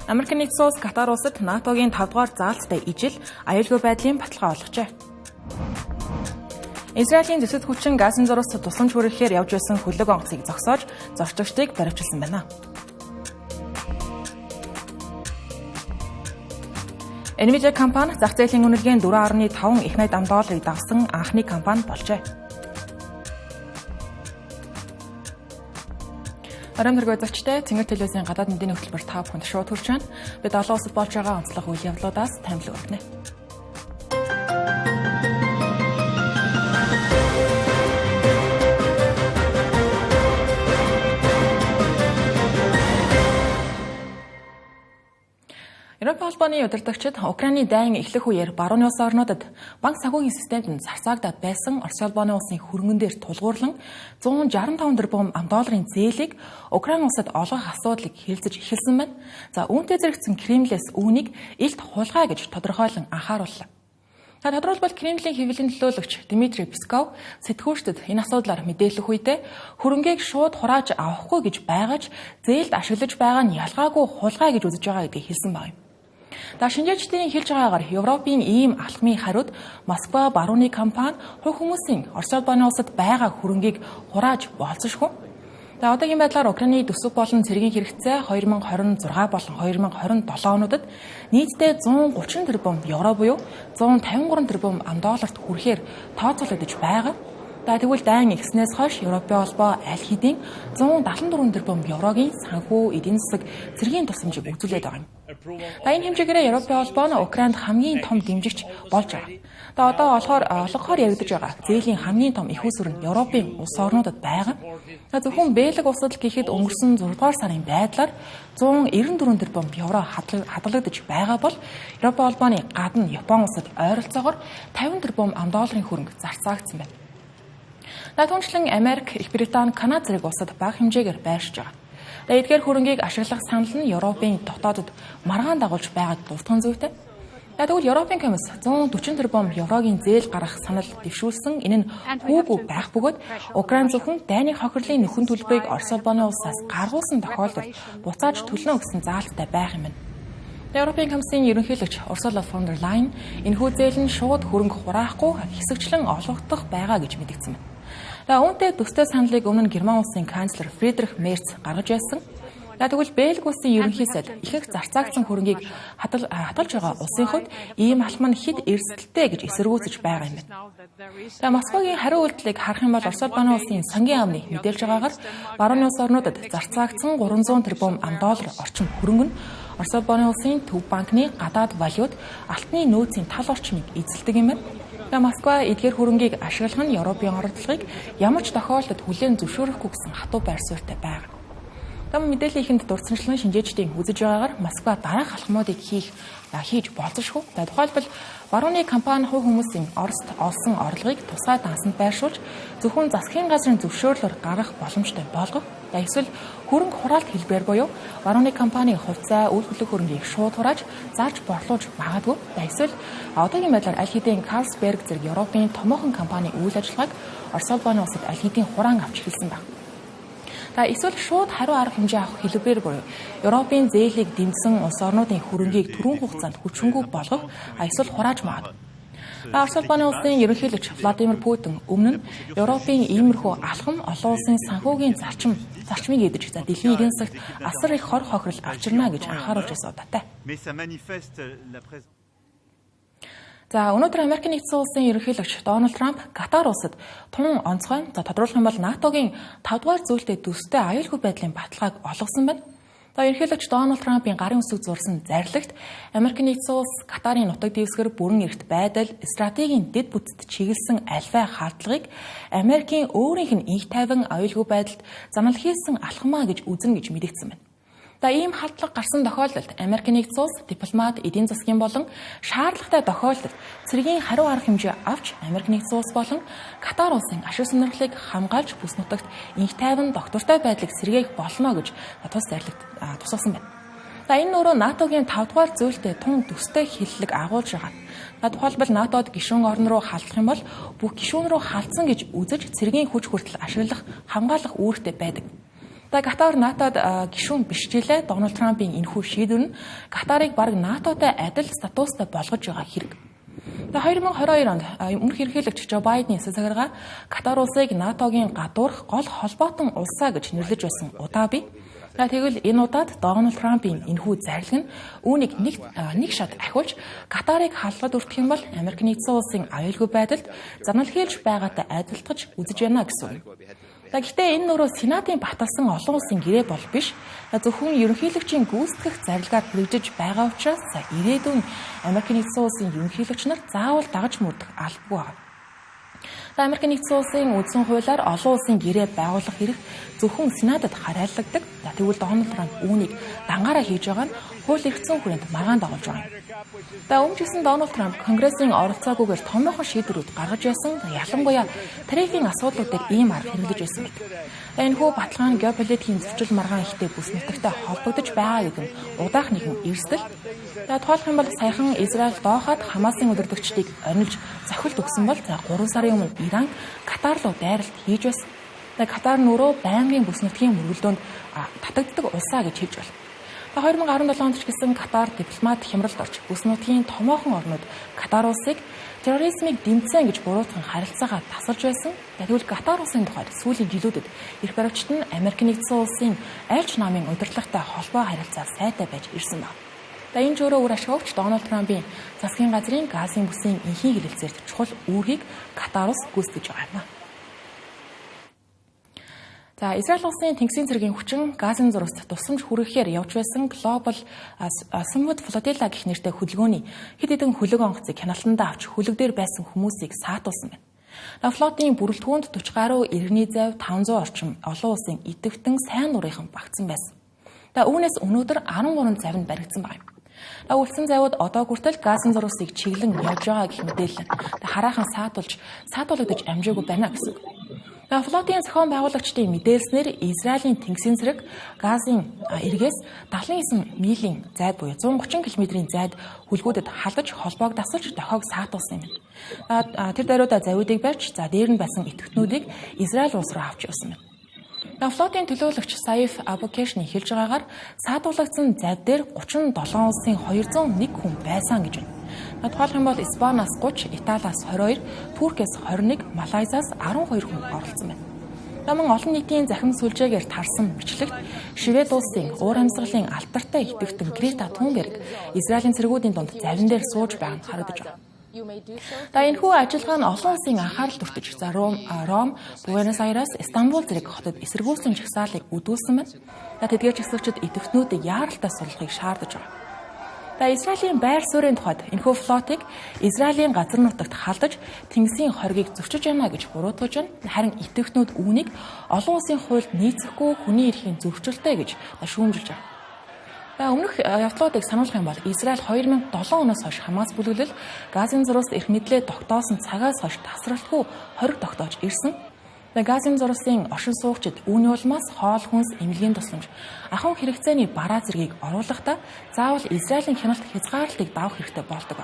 Америкийн нэгдсэн улс Катар улсад НАТОгийн 5 дугаар заалттай ижил аюулгүй байдлын баталгаа олгожээ. Израилийн зэвсэг хүчин газын зурус тусламж хүргэхээр явж байсан хөлөг онгоцыг зогсоож зорчигчдыг баривчилсан байна. Nvidia компани зах зээлийн үнэлгээнд 4.5 их найд $1 давсан анхны компани болжээ. Орон төргөө зочтой Цэнгэр телевизийн гадаад мэдээний хөтөлбөр та бүхэнд шууд хүрч байна. Бид олон улсад болж байгаа онцлог үйл явдлуудаас танил өргөнө. Европын холбооны удирдагчид Украины дайн эхлэх үеэр барууны улс орнуудад банк санхүүгийн системд нь зарцаагдаад байсан Орос улбооны улсын хөрөнгөн дээр тулгуурлан $165 тэрбум зээлийг Украин улсад олгох асуудлыг хэлцэж эхэлсэн байна. За үүнтэй зэрэгцэн Кремлээс үүнийг илт хулгай гэж тодорхойлон анхаарууллаа. Тодорхойлбол Кремлийн хэвлэлийн төлөөлөгч Дмитрий Песков сэтгүүлчдэд энэ асуудлаар мэдээлэх үедээ хөрөнгийг шууд хурааж авахгүй гэж байгаж зээлд ашиглаж байгаа нь ялгаагүй хулгай гэж үзэж байгаа гэдгийг хэлсэн байна. Шинжээчдийн хэлж байгаагаар Европын ийм алхмын хариуд Москва барууны компани хувь хүмүүсийн Орос улбооны улсад байгаа хөрөнгийг хурааж болцсошгүй. Одоогийн байдлаар Украины төсөв болон цэргийн хэрэгцээ 2026 болон 2027 онуудад нийтдээ €130 тэрбум буюу $153 тэрбум хүрэхээр тооцоологдож байгаа. Тэгвэл дайн ихснээс хойш Европын холбоо аль хэдийн €174 тэрбум санхүү эдийн засаг цэргийн тусламжийг үзүүлээд байгаа юм. Энэ хэмжээгээр Европын холбоо нь Украинд хамгийн том дэмжигч болж байгаа. Одоо олгохоор яригдж байгаа зээлийн хамгийн том их усүр нь Европын улс орнуудад байгаа. Зөвхөн Бельги улсад гэхэд өнгөрсөн 6 дугаар сарын байдлаар €194 тэрбум хадгалагдаж байгаа бол Европын холбооны гадна Япон улсад ойролцоогоор $50 тэрбум хөрөнгө зарцаагдсан байна. Түүнчлэн Америк, Их Британи, Канада зэрэг улсад бага хэмжээгээр байршиж байгаа. Эдгээр хөрөнгийг ашиглах санал нь Европын дотоодод маргаан дагуулж байгаад дутган зүйтэй. Тэгвэл Европын комисс €140 тэрбум зээл гаргах санал дэвшүүлсэн. Энэ нь хүүгүй байх бөгөөд Украин зөвхөн дайны хохирлын нөхөн төлбөрийг Орос улбооны улсаас гаргуулсан тохиолдолд буцааж төлнө гэсэн заалттай байх юм байна. Европын комиссийн ерөнхийлөгч Урсула фон дер Лайен энэхүү зээл нь шууд хөрөнгө хураахгүй хэсэгчлэн олгогдох байгаа гэж мэдгдсэн байна. Үүнтэй төстэй саналыг өмнө нь Герман улсын канцлер Фридрих Мерц гаргаж байсан. Тэгвэл Бельги улсын ерөнхий сайд ихэнх зарцаагдсан хөрөнгийг хадгалж байгаа улсын хувьд ийм алхам нь хэд эрсдэлтэй гэж эсэргүүцэж байгаа юм байна. Москвагийн хариу үйлдэлийг харах юм бол Орос улбооны улсын сангийн амны мэдээлж байгаагаар барууны улс орнуудад зарцаагдсан $300 тэрбум орчим хөрөнгө нь Орос улбооны улсын төв банкны гадаад валют алтны нөөцийн тал орчмыг эзэлдэг юм байна. Москва эдгээр хөрөнгийг ашиглах нь Европын оролдлогыг ямар ч тохиолдолд хүлээн зөвшөөрөхгүй гэсэн хатуу байр суурьтай байна. Мэдээллийн ихэнд дурдсанчлан шинжээчдийн үзэж байгаагаар Москва дараах алхмуудыг хийж болцсошгүй. Тухайлбал барууны компани хувь хүмүүсийн Орост олсон орлогыг тусгай дансанд байршуулж зөвхөн засгийн газрын зөвшөөрлөөр гаргах боломжтой болгох. Эсвэл хөрөнгө хураалт хэлбэр буюу барууны компанийн хувьцаа үйл хөдлөх хөрөнгийг шууд хурааж зарж борлуулж магадгүй. Эсвэл одоогийн байдлаар аль хэдийн Carlsberg зэрэг Европын томоохон компани үйл ажиллагааг Орос улбооны улсад аль хэдийн хураан авч эхэлсэн байна. Эсвэл шууд хариу арга хэмжээ авах хэлбэр буюу Европын зээлийг дэмжсэн улс орнуудын хөрөнгийг түрүүн хугацаанд хүчингүй болгох эсвэл хурааж магадгүй. Орос улбооны улсын ерөнхийлөгч Владимир Путин өмнө нь Европын иймэрхүү алхам олон улсын санхүүгийн зарчмыг эдэж дэлхийн эдийн засагт асар их хор хохирол авчирна гэж анхааруулж байсан удаатай. Өнөөдөр Америкийн нэгдсэн улсын ерөнхийлөгч Дональд Трамп Катар улсад тун онцгой тодруулах юм бол НАТОгийн 5 дугаар зүйлтэй төстэй аюулгүй байдлын баталгааг олгосон байна. Ерөнхийлөгч Дональд Трампын гарын үсэг зурсан зарлагт Америкийн нэгдсэн улс Катарын нутаг дэвсгэр бүрэн эрхт байдал, стратегийн дэд бүтцэд чиглэсэн альвай хаалтлагыг Америкийн өөрийнх нь инх тайван аюулгүй байдалд замнал хийсэн алхмаа гэж үзнэ гэж мэдэгдсэн байна. Ийм халдлага гарсан тохиолдолд Америкийн нэгдсэн улс дипломат, эдийн засгийн болон шаардлагатай тохиолдолд цэргийн хариу арга хэмжээ авч Америкийн нэгдсэн улс болон Катар улсын ашиг сонирхлыг хамгаалж бүс нутагт инх тайван доктортой байдлыг сэргээх болно гэж тус зарлагт тусгасан байна. Энэ өөрөө НАТОгийн 5 дугаар зүйлтэй тун төстэй хиллэг агуулж байгаа. Тухайлбал НАТОд гишүүн орн руу халдах юм бол бүх гишүүн рүү халдсан гэж үзэж цэргийн хүч хүртэл ашиглах, хамгаалах үүрэгтэй байдаг. Катар НАТОд гишүүн бишжилээ Дональд Трампын энэхүү шийдвэр нь Катарыг бараг НАТОтой адил статустай болгож байгаа хэрэг. 2022 онд өмнөх ерөнхийлөгч Жо Байдены засагарга Катар улсыг НАТОгийн гадуурх гол холбоотон улсаа гэж нэрлэж байсан удаа бий. Тэгвэл энэ удаад Дональд Трампын энэхүү зарлиг нь үүнийг нэг шат ахиулж Катарыг халахад өртөх юм бол Америк нэгдсэн улсын аюулгүй байдалд занал хийлж байгаатай адилтгаж үзэж байна гэсэн үг. Гэхдээ энэ нөрөө Сенатын баталсан олон улсын гэрээ бол биш. Зөвхөн ерөнхийлөгчийн гүйцэтгэх зарилгаар хэрэгжиж байгаа учраас ирээдүйн Америк нэгдсэн улсын ерөнхийлөгч нар заавал дагаж мөрдөх албагүй байна. Америк нэгдсэн улсын үндсэн хуулиар олон улсын гэрээ байгуулах хэрэг зөвхөн Сенатад хараалагддаг. Тэгвэл Дональд Трамп үүнийг дангаараа хийж байгаа нь хууль эрхцэн хүрээнд маргаан дагуулж байгаа юм. Өмнө жисэн Дональд Трамп Конгрессийн оролцоогүйгээр томоохон шийдвэрүүд гаргаж байсан. Ялангуяа тарифын асуудлуудыг ийм арга хэрэглэж байсан гэдэг. Энэхүү баталгаа нь геополитикийн зөрчил маргаан ихтэй бүс нутагтай холбогдож байгаа гэдэг нь удаах нэгэн эрсдэл. Тоолох юм бол саяхан Израиль Дохад Хамасын удирдагчдыг онилж зохилт өгсөн бол 3 сарын өмнө Иран Катар руу дайралт хийж байсан. Катар нөрөө байнгын бүс нутгийн мөргөлдөөнд татагддаг улсаа гэж хэлж байна. 2017 онд ч гэсэн Катар дипломат хямралд орж бүс нутгийн томоохон орнууд Катар улсыг терроризмыг дэмцэн гэж буруутган харилцаагаа тасалж байсан. Тэгвэл Катар улсын тухайд сүүлийн жилүүдэд эрх баригчид нь Америк нэгдсэн улсын аль ч намын удирдлагатай холбоо харилцаа сайтай байж ирсэн байна. Энэ ч өөрөө үр ашигч Дональд Трампын засгийн газрын газын бүсийн энхийн хэлэлцээрт чухал үүргийг Катар улс гүйцэтгэж байгаа юм. Израиль улсын тэнгисийн цэргийн хүчин Газын зурагт тусламж хүргэхээр явж байсан Global Summit Flotilla гэх нэртэй хөдөлгөөний хэд хэдэн хөлөг онгоцыг хяналтандаа авч хөлөг дээр байсан хүмүүсийг саатуулсан байна. Флотын бүрэлдэхүүнд 40 гаруй иргэний зайв 500 орчим олон улсын идэвхтэн сайн нурынхан багтсан байсан. Үүнээс өнөөдөр 13 завинд баригдсан байна. Үлдсэн завууд одоо хүртэл Газын зурагсыг чиглэн явж байгаа гэх мэдээлэл хараахан саатуулагдаж амжаагүй байна гэсэн. Флотын зохион байгуулагчдын мэдээлснээр Израилийн тэнгисийн цэрэг Газын эргээс 79 милийн зайд буюу 130 км-ийн зайд хөлгүүдэд халдаж холбоог дасалж дохиог саатуулсан юм. Тэр даруйда завуудыг барьж дээр нь байсан идэвхтнүүдийг Израиль улс руу авч явсан байна. Флотын төлөөлөгч Саиф Абукешны хэлж байгаагаар саатуулагдсан зайд дээр 37 улсын 201 хүн байсан гэж байна. Тодорхойлох юм бол Испаниас 30, Италиас 22, Туркээс 21, Малайзаас 12 хүн оролцсон байна. Мөн олон нийтийн захин сүлжээгээр тарсан бичлэгт Швед улсын уур амьсгалын алдартай идэвхтэн Грета Тунберг Израилийн цэргүүдийн дунд завин дээр сууж байгаа нь харагдаж байна. Энэхүү ажиллагаа нь олон улсын анхаарал татаж Ром, Буэнос Айрес, Стамбул зэрэг хотод эсэргүүцсэн жагсаалыг үдүүлсэн байна. Тэдгээр жагсагчид идэвхтнүүдийг яаралтай суллахыг шаардаж байгаа. Израилийн байр суурийн тухайд энэхүү флотыг Израилийн газар нутагт халдаж тэнгисийн хоргийг зөрчиж байна гэж буруутгаж байна. Харин идэвхтнүүд үүнийг олон улсын хуульд нийцэхгүй хүний эрхийн зөрчилтэй гэж шүүмжилж байгаа. Өмнөх явдлуудыг сануулах юм бол Израиль 2007 оноос хойш Хамас бүлэглэл Газын зурагт эрх мэдлээ тогтоосон цагаас хойш тасралтгүй хориг тогтоож ирсэн. Газын зурагын оршин суугчид үүний улмаас хоол хүнс эмнэлгийн тусламж ахуйн хэрэгцээний бараа зэргийг оруулахдаа заавал Израилийн хяналт хязгаарлалтыг давах хэрэгтэй болдог.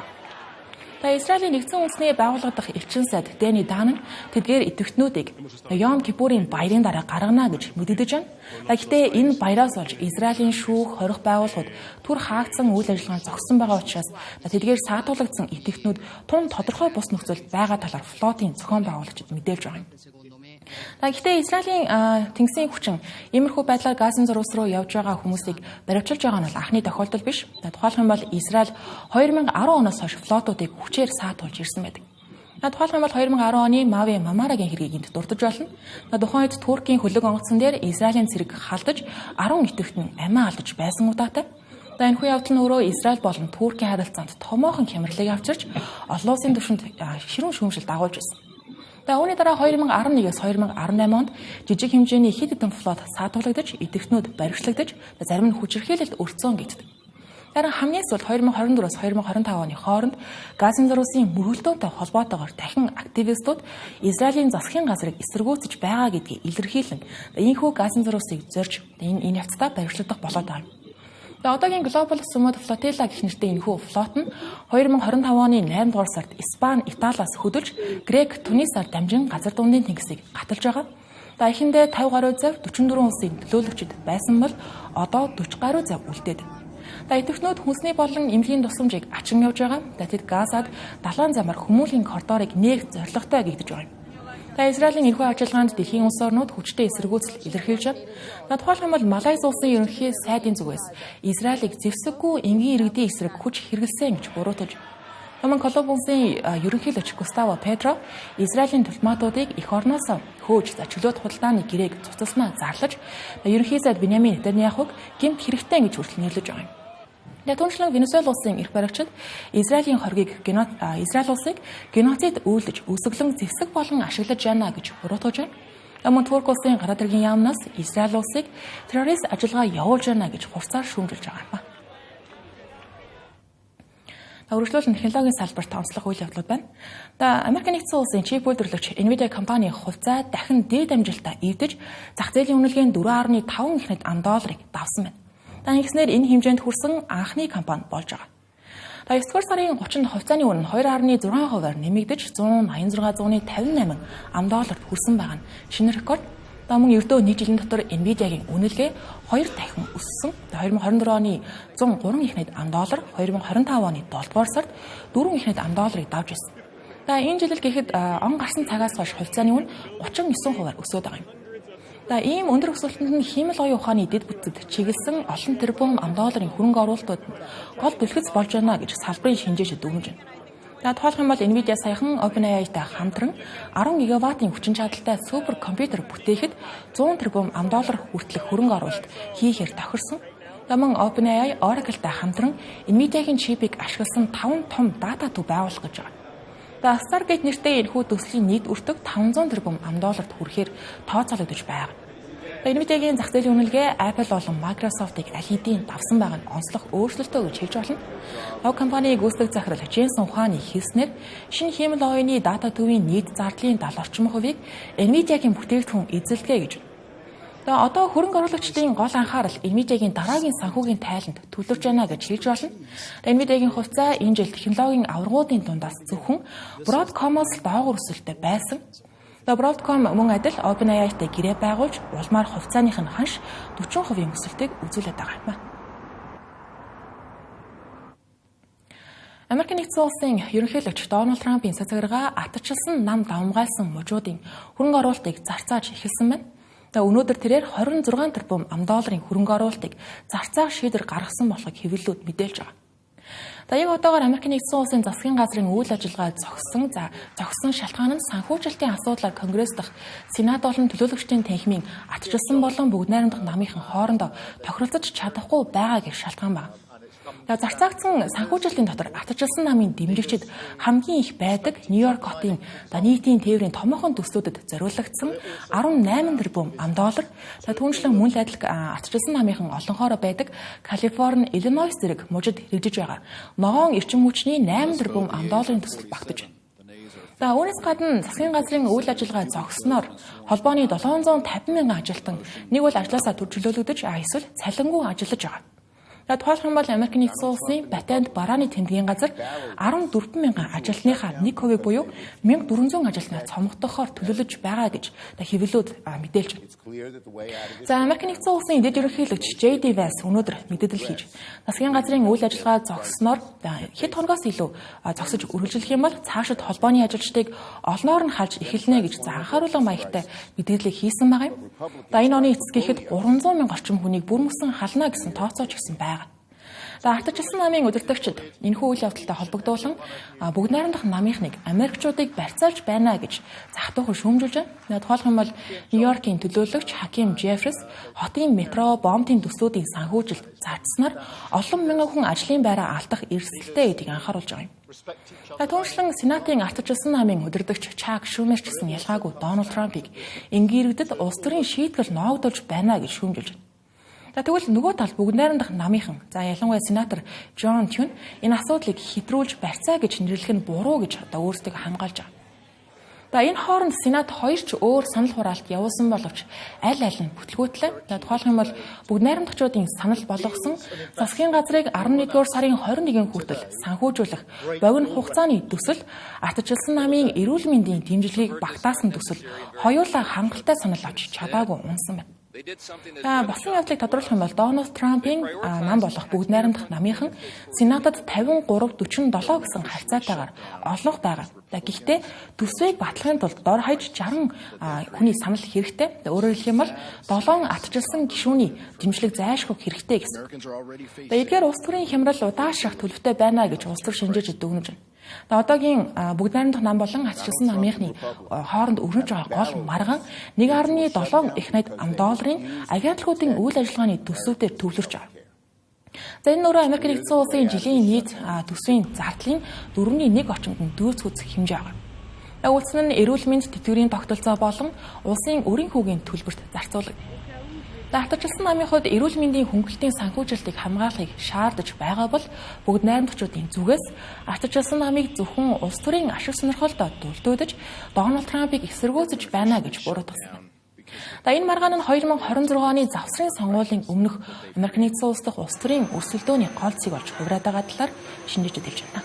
Израилийн нэгдсэн үндэсний байгууллага дахь элчин сайд Дэни Дан тэдгээр идэвхтнүүдийг Йом Кипурын баярын дараа гаргана гэж мэдэгдэж байна. Гэхдээ энэ баяраас болж Израилийн шүүх хорих байгууллагууд түр хаагдсан үйл ажиллагаа зогссон байгаа учраас тэдгээр саатуулагдсан идэвхтнүүд тун тодорхой бус нөхцөлд байгаа талаар флотын зохион байгуулагчид мэдээлж байгаа юм. Гэхдээ Израилийн тэнгисийн хүчин иймэрхүү байдлаар Газын зурагс руу явж байгаа хүмүүсийг баривчилж байгаа нь анхны тохиолдол биш. Тухайлх юм бол Израиль 2010 оноос хойш флотуудыг хүчээр саатуулж ирсэн байдаг. Тухайлх юм бол 2010 оны Мави Мамарагийн хэргийг энд дурдж болно. Тухайн үед Туркийн хөлөг онгоцон дээр Израилийн цэрэг халдаж 10 идэвхтэн амиа алдаж байсан удаатай. Энэхүү явдал нь өөрөө Израиль болон Туркийн харилцаанд томоохон хямралыг авчирч олон улсын түвшинд ширүүн шүүмжил дагуулж байсан. Үүний дараа 2011-с 2018 онд жижиг хэмжээний хэд хэдэн флот саатуулагдаж, идэвхтнүүд баривчлагдаж, зарим нь хүчирхийлэлд өртсөн гэдэг. Харин хамгийн сүүлд 2024-с 2025 оны хооронд Газын зурагын мөргөлдөөнтэй холбоотойгоор дахин активистууд Израилийн засгийн газрыг эсэргүүцэж байгаа гэдгийг илэрхийлэн ийхүү Газын зурагыг зорж энэ явцдаа баривчлагдах болоод байна. Одоогийн Global Summit Flotilla гэх нэртэй энэхүү флот нь 2025 оны 8 дугаар сард Испани, Италиас хөдөлж Грек, Тунисаар дамжин газар дундын тэнгисийг гаталж байгаа. За эхэндээ 50 гаруй зав 44 улсын төлөөлөгчд байсан бол одоо 40 гаруй зав үлдээд. За идэвхнүүд хүнсний болон эмнэлгийн тусламжийг ачин явж байгаа. За тэд Газад далайн замаар хүмүүлийн коридорыг нэг зорилготой гэгдэж байгаа юм. За Израилийн эрхүү ажиллагаанд дэлхийн улс орнууд хүчтэй эсэргүүцэл илэрхийлж байна. Тухайлбал Малайз улсын ерөнхий сайдын зүгээс Израилийг зэвсэггүй энгийн иргэдийн эсрэг хүч хэрэглэсэн гэж буруутгаж. Колумбусын ерөнхийлөгч Густаво Петро Израилийн дипломатуудыг эх орноос хөөж чөлөөт худалдааны гэрээг цуцалснаа зарлаж ерөнхий сайд Биньямин Нетаньяхуг гэмт хэрэгтэй гэж хүртэл нэрлэж байгаа юм. Түүнчлэн Венесуэл улсын эрх баригчид Израилийн хоргийг Израиль улсыг геноцид үйлдэж өсөглөн зэвсэг болон ашиглаж байна гэж буруутгаж байна. Мөн Турк улсын гадаад хэргийн яамнаас Израиль улсыг террорист ажиллагаа явуулж байна гэж хувцаар шүүмжилж байгаа юм. Өргөжлөл технологийн салбарт онцлог үйл явдлууд байна. Америк нэгдсэн улсын чип үйлдвэрлэгч Nvidia компани хувьцаа дахин дээд амжилтаа эвдэж зах зээлийн үнэлгээнд 4.5 их $1 давсан байна. Ингэснээр энэ хэмжээнд хүрсэн анхны компани болж байгаа. 9-р сарын 30-нд хувьцааны үнэ 2.6%-аар нэмэгдэж $186.58 хүрсэн байгаа нь шинэ рекорд. Мөн ердөө нэг жилийн дотор Nvidia-гийн үнэлгээ 2 дахин өссөн. 2024 оны $103 их $1, 2025 оны 7-р сард $4 их $1 давж ирсэн. Энэ жил гэхэд он гарсан цагаас хойш хувьцааны үнэ 39%-аар өсөд байгаа юм. Ийм өндөр өсөлтөнд нь хиймэл оюун ухааны дэд бүтцэд чиглэсэн олон тэрбум $1 хөрөнгө оруулалтууд гол бэлтгэц болж байна гэж салбарын шинжээч дүгнэж байна. Тухайлбал Nvidia саяхан OpenAI-тай хамтран 10 гигаваттын хүчин чадалтай супер компьютер бүтээхэд $100 тэрбум хүртэлх хөрөнгө оруулалт хийхээр тохирсон. Мөн OpenAI Oracle-тай хамтран Nvidia-гийн чипийг ашигласан 5 том дата төв байгуулах гэж байгаа. Stargate нэртэй энэхүү төслийн нийт өртөг $500 тэрбум хүрэхээр тооцоологдож байна. Nvidia-гийн зах зээлийн үнэлгээ Apple болон Microsoft-ыг аль хэдийн давсан байгаа нь онцлог өөрчлөлтөө гэж хэлж болно. Компанийн гүйцэтгэх захирал Jensen Huang хэлснээр шинэ хиймэл оюуны дата төвийн нийт зардлын 70% Nvidia-гийн бүтээгдэхүүн эзэлдэг гэж. Одоо хөрөнгө оруулагчдын гол анхаарал Nvidia-гийн дараагийн санхүүгийн тайланд төлөвлөж байна гэж хэлж болно. Nvidia-гийн хувьцаа энэ жил технологийн аваргуудын дундаас зөвхөн Broadcom-оос доогуур өсөлттэй байсан. Broadcom мөн адил OpenAI-тай гэрээ байгуулж улмаар хувьцааных нь ханш 40% өсөлтийг үзүүлээд байгаа юм. Америк нэгдсэн улсын ерөнхийлөгч Дональд Трампын цацаграа атчилсан нам давмгайлсан мужуудын хөрөнгө оруулалтыг зарцааж эхэлсэн байна. Өнөөдөр тэрээр $26 тэрбум хөрөнгө оруулалтыг зарцаах шийдвэр гаргасан болохыг хэвлэлүүд мэдээлж байгаа. Яг одоогоор Америк нэгдсэн улсын засгийн газрын үйл ажиллагаа зогссон шалтгаан нь санхүүжилтийн асуудлаар Конгресс дахь Сенат болон төлөөлөгчдийн танхимын атчилсан болон бүгд найрамдах намынхан хоорондоо тохиролцож чадахгүй байгаа гэх шалтгаан байна. Зарцаагдсан санхүүжилтийн дотор атчилсан намын дэмжигчид хамгийн их байдаг Нью-Йорк хотын нийтийн тээврийн томоохон төслүүдэд зориулагдсан $18 тэрбум. Түүнчлэн мөн л адил атчилсан намынхан олонхоор байдаг Калифорни, Иллинойс зэрэг мужид хэрэгжиж байгаа ногоон эрчим хүчний $8 тэрбум төсөл багтаж байна. Үүнээс гадна засгийн газрын үйл ажиллагаа зогсноор холбооны 750 мянган ажилтан нэг бол ажлаасаа чөлөөлөгдөж эсвэл цалингүй ажиллаж байгаа. Тухайлбал Америк нэгдсэн улсын патент барааны тэмдгийн газар 14 мянган ажилтныхаа 1% буюу 1400 ажилтнаа цомогдохоор төлөвлөж байгаа гэж хэвлэлүүд мэдээлж байна. Америк нэгдсэн улсын дэд ерөнхийлөгч JD Vance өнөөдөр мэдээлэл хийж засгийн газрын үйл ажиллагаа зогсноор хэд хоногоос илүү зогсож үргэлжлэх юм бол цаашид холбооны ажилчдыг олноор нь халж эхэлнэ гэж анхааруулга маягтай мэдээлэл хийсэн байгаа юм. Энэ оны эцэс гэхэд 300 мянга орчим хүнийг бүрмөсөн хална гэсэн тооцоож өгсөн байна. Атчилсан намын удирдагчид энэхүү үйл явдалтай холбогдуулан бүгд найрамдах намынхныг Америкчуудыг барьцаалж байна гэж зах тухай шүүмжилж байна. Тухайлбал Нью-Йоркийн төлөөлөгч Хаким Джеффрис хотын метро бомбын төслүүдийн санхүүжилт зарцснаар олон мянган хүн ажлын байраа алдах эрсдэлтэй гэдгийг анхааруулж байгаа юм. Түүнчлэн Сенатын атчилсан намын удирдагч Чак Шумер ч гэсэн ялгаагүй Дональд Трампыг энгэрэгдэд улс төрийн шийтгэл ноогдуулж байна гэж шүүмжилж байна. Тэгвэл нөгөө тал бүгд найрамдах намынхан ялангуяа сенатор Джон Тюн энэ асуудлыг хэтрүүлж барьцаа гэж нэрлэх нь буруу гэж өөрсдөө хамгаалж байгаа. Энэ хооронд Сенат хоёр ч өөр санал хураалт явуулсан боловч аль нь бүтлгүүтлээ. Тухайлх юм бол бүгд найрамдагчдын санал болгосон засгийн газрыг 11-р сарын 21-нд хүртэл санхүүжүүлэх богино хугацааны төсөл ардчилсан намын эрүүл мэндийн дэмжлэгийг багтаасан төсөл хоёулаа хангалттай санал авч чадаагүй унсан байна. Болсон явдлыг тодруулах юм бол Дональд Трампын нам болох бүгд найрамдах намынхан Сенатад 53-47 гэсэн харьцаатайгаар олонх байгаа. Гэхдээ төсвийг батлахын тулд дор хаяж 60 хүний санал хэрэгтэй. Өөрөөр хэлэх юм бол 7 ардчилсан гишүүний дэмжлэг зайлшгүй хэрэгтэй гэсэн. Эдгээр улс төрийн хямрал удаашрах төлөвтэй байна гэж улс төр шинжээж дүгнэж байна. Одоогийн бүгд найрамдах нам болон ардчилсан намынхны хооронд өрнөж байгаа гол маргаан 1.7 их найт $1 агентлагуудын үйл ажиллагааны төсвүүдээр төвлөрч байгаа. Энэ нөрөө Америк нэгдсэн улсын жилийн нийт төсвийн зардлын 4.1 орчимд нь дүүцэх хэмжээ байгаа. Үүсгэн нь эрүүл мэнд тэтгэврийн тогтолцоо болон улсын өрийн хүүгийн төлбөрт зарцуулдаг. Ардчилсан намын хувьд эрүүл мэндийн хөнгөлтийн санхүүжилтийг хамгаалахыг шаардаж байгаа бол бүгд найрамдагчдын зүгээс ардчилсан намыг зөвхөн улс төрийн ашиг сонирхолтой дүлдүүлж Дональд Трампыг эсэргүүцэж байна гэж буруутгасан. Энэ маргаан нь 2026 оны завсрын сонгуулийн өмнөх Америк нэгдсэн улс дахь улс төрийн өрсөлдөөний гол цэг болж хувраад байгаа талаар шинжлэж хэлж байна.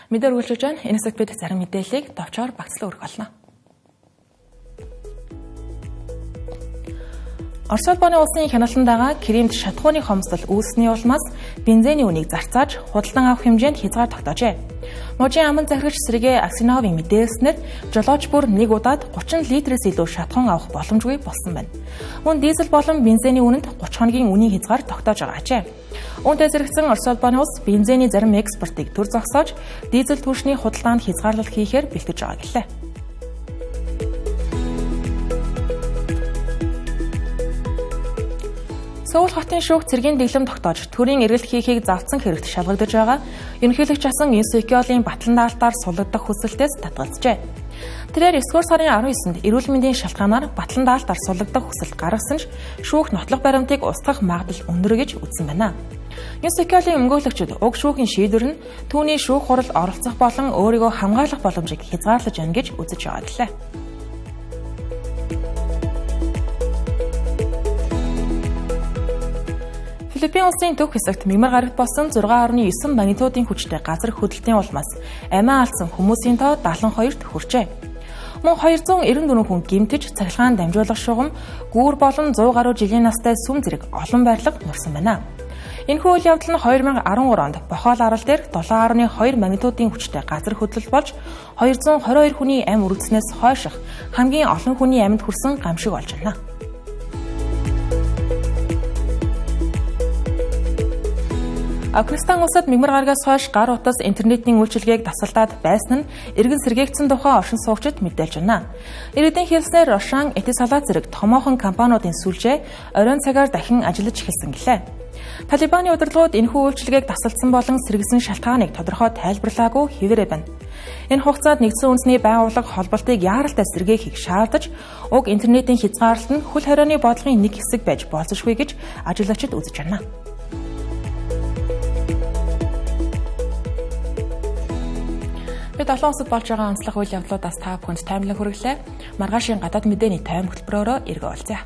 Мэдээ үргэлжлэж байна. Энэ хэсэгт бид зарим мэдээллийг товчоор багцлан өргөх болно. Орос улбаны улсын хяналтанд байгаа Кримд шатхууны хомсдол үүссэний улмаас бензиний үнийг зарцааж худалдан авах хэмжээнд хязгаар тогтоожээ. Мужийн аман захирагч Сергей Аксеновын мэдээлснээр жолооч бүр нэг удаад 30 литрээс илүү шатхуун авах боломжгүй болсон байна. Мөн дизель болон бензиний үнэнд 30 хоногийн үнийн хязгаар тогтоож байгаа ажээ. Үүнтэй зэрэгцэн Орос улбаны улс бензиний зарим экспортыг төр зогсоож дизель түвшний худалдаанд хязгаарлалт хийхээр бэлтгэж байгаа гэлээ. Сөүл хотын шүүх цэргийн дэглэм тогтоож төрийн эргэлт хийхийг завцсан хэрэгт шалгагдаж байгаа. Ерөнхийлөгч асан Юн Сукёлийн батлан даалтаар суллагдах хүсэлтээс татгалзжээ. Тэрээр 9-р сарын 19-нд эрүүл мэндийн шалтгаанаар батлан даалтаар суллагдах хүсэлт гаргасан ч шүүх нотлох баримтыг устгах магадлал өндөр гэж үзсэн байна. Юн Сукёлийн өмгөөлөгчд уг шүүхийн шийдвэр нь түүний шүүх хуралд оролцох болон өөрийгөө хамгаалах боломжийг хязгаарлаж байна гэж үзэж байгаа гэлээ. Филиппин улсын төв хэсэгт мягмар гарагт болсон 6.9 магнитудын хүчтэй газар хөдлөлтийн улмаас амиа алдсан хүмүүсийн тоо 72-т хүрчээ. Мөн 294 хүн гэмтэж цахилгаан дамжуулах шугам, гүүр болон 100 гаруй жилийн настай сүм зэрэг олон байрлал нурсан байна. Энэхүү үйл явдал нь 2013 онд Бохол арал дээр 7.2 магнитудын хүчтэй газар хөдлөл болж 222 хүний амь үргэснээс хойших хамгийн олон хүний амьд хүрсэн гамшиг болж байна. Афганистан улсад мягмар гарагаас хойш гар утас интернетийн үйлчилгээг тасалдаад байсан нь эргэн сэргээгдсэн тухай оршин суугчид мэдээлж байна. Иргэдийн хэлснээр Рошан, Этисалат зэрэг томоохон компаниудын сүлжээ оройн цагаар дахин ажиллаж эхэлсэн гэлээ. Талибаны удирдлагууд энэхүү үйлчилгээг тасалдсан болон сэргэсэн шалтгааныг тодорхой тайлбарлаагүй хэвээрээ байна. Энэ хугацаанд нэгдсэн үндэсний байгууллага холболтыг яаралтай сэргээхийг шаардаж, уг интернетийн хязгаарлалт нь хөл хорионы бодлогын нэг хэсэг байж болзошгүй гэж ажиллагчид үзэж байна. Бид олон улсад болж байгаа онцлог үйл явдлуудаас та бүхэнд таймлаг хүргэлээ. Маргаашийн гадаад мэдээний тайм хөтөлбөрөөрөө эргөө уулзъя.